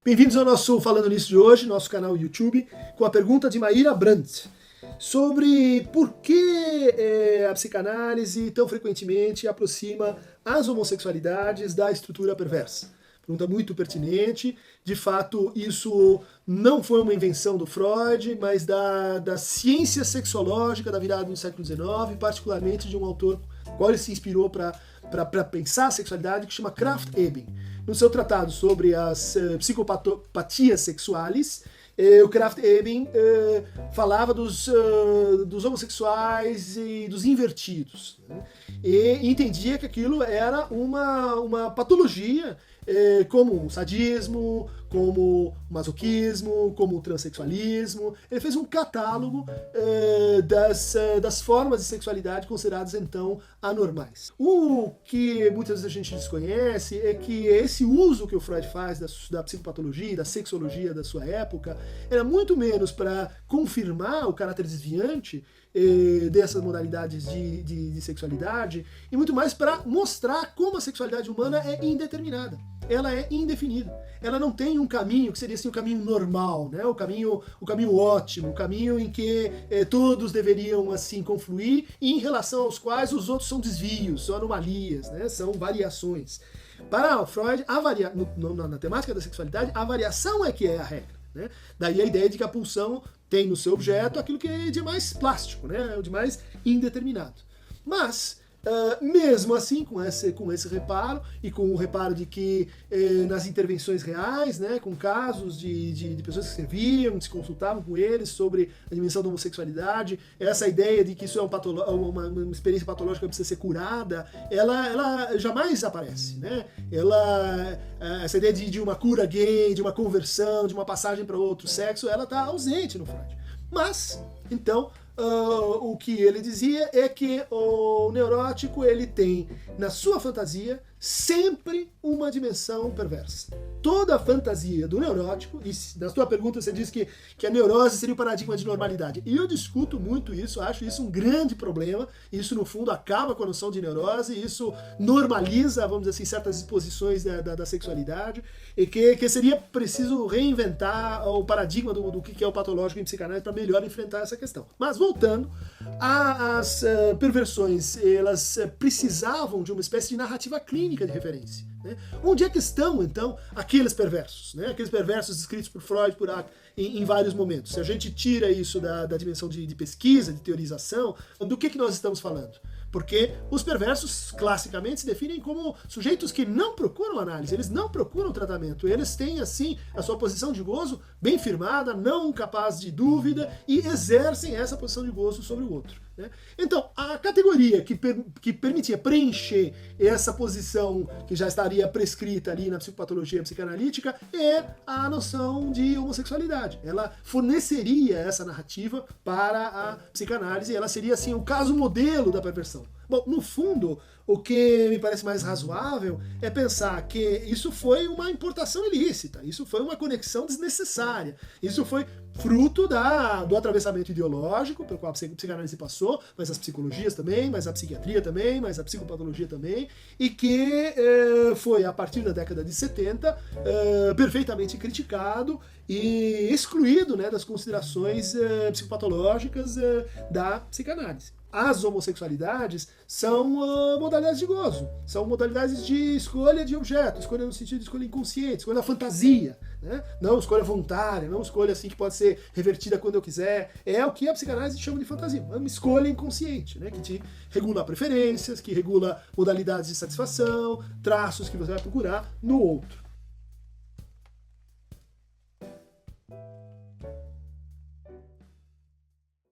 Bem-vindos ao nosso Falando Nisso de hoje, nosso canal YouTube, com a pergunta de Maíra Brandt sobre por que a psicanálise tão frequentemente aproxima as homossexualidades da estrutura perversa. Pergunta muito pertinente. De fato, isso não foi uma invenção do Freud, mas da ciência sexológica da virada do século XIX, particularmente de um autor qual ele se inspirou para pensar a sexualidade, que chama Krafft-Ebing. No seu tratado sobre as psicopatias sexuais, o Krafft-Ebing falava dos homossexuais e dos invertidos, né? E entendia que aquilo era uma patologia, como o sadismo, como o masoquismo, como o transexualismo. Ele fez um catálogo das formas de sexualidade consideradas então anormais. O que muitas vezes a gente desconhece é que esse uso que o Freud faz da psicopatologia, da sexologia da sua época, era muito menos para confirmar o caráter desviante dessas modalidades de sexualidade, e muito mais para mostrar como a sexualidade humana é indeterminada. Ela é indefinida. Ela não tem um caminho que seria assim, o caminho normal, né? o caminho ótimo, o caminho em que todos deveriam assim confluir, e em relação aos quais os outros são desvios, são anomalias, né? São variações. Para o Freud, na temática da sexualidade, a variação é que é a regra, né? Daí a ideia de que a pulsão tem no seu objeto aquilo que é de mais plástico, né? O de mais indeterminado. Mas mesmo assim, com esse reparo, e com o reparo de que nas intervenções reais, né, com casos de pessoas que serviam, que se consultavam com eles sobre a dimensão da homossexualidade, essa ideia de que isso é uma experiência patológica que precisa ser curada, ela jamais aparece, né? Essa ideia de uma cura gay, de uma conversão, de uma passagem para outro sexo, ela está ausente no Freud. Mas, então, o que ele dizia é que o neurótico ele tem na sua fantasia sempre uma dimensão perversa. Toda a fantasia do neurótico, e na sua pergunta você diz que a neurose seria o paradigma de normalidade. E eu discuto muito isso, acho isso um grande problema. Isso, no fundo, acaba com a noção de neurose, isso normaliza, vamos dizer assim, certas exposições da sexualidade, e que seria preciso reinventar o paradigma do que é o patológico em psicanálise para melhor enfrentar essa questão. Mas voltando, as perversões, elas precisavam de uma espécie de narrativa clínica de referência, né? Onde é que estão, então, aqueles perversos, né? Aqueles perversos descritos por Freud em vários momentos. Se a gente tira isso da dimensão de pesquisa, de teorização, do que nós estamos falando? Porque os perversos, classicamente, se definem como sujeitos que não procuram análise, eles não procuram tratamento, eles têm, assim, a sua posição de gozo bem firmada, não capaz de dúvida, e exercem essa posição de gozo sobre o outro, né? Então, a categoria que permitia preencher essa posição que já estaria prescrita ali na psicopatologia psicanalítica é a noção de homossexualidade. Ela forneceria essa narrativa para a psicanálise, ela seria, assim, o caso modelo da perversão. Bom, no fundo, o que me parece mais razoável é pensar que isso foi uma importação ilícita, isso foi uma conexão desnecessária, isso foi fruto do atravessamento ideológico pelo qual a psicanálise passou, mas as psicologias também, mas a psiquiatria também, mas a psicopatologia também, e que foi, a partir da década de 70, perfeitamente criticado e excluído, né, das considerações psicopatológicas da psicanálise. As homossexualidades são modalidades de gozo, são modalidades de escolha de objeto, escolha no sentido de escolha inconsciente, escolha da fantasia, né? Não escolha voluntária, não escolha assim que pode ser revertida quando eu quiser. É o que a psicanálise chama de fantasia, uma escolha inconsciente, né? Que te regula preferências, que regula modalidades de satisfação, traços que você vai procurar no outro.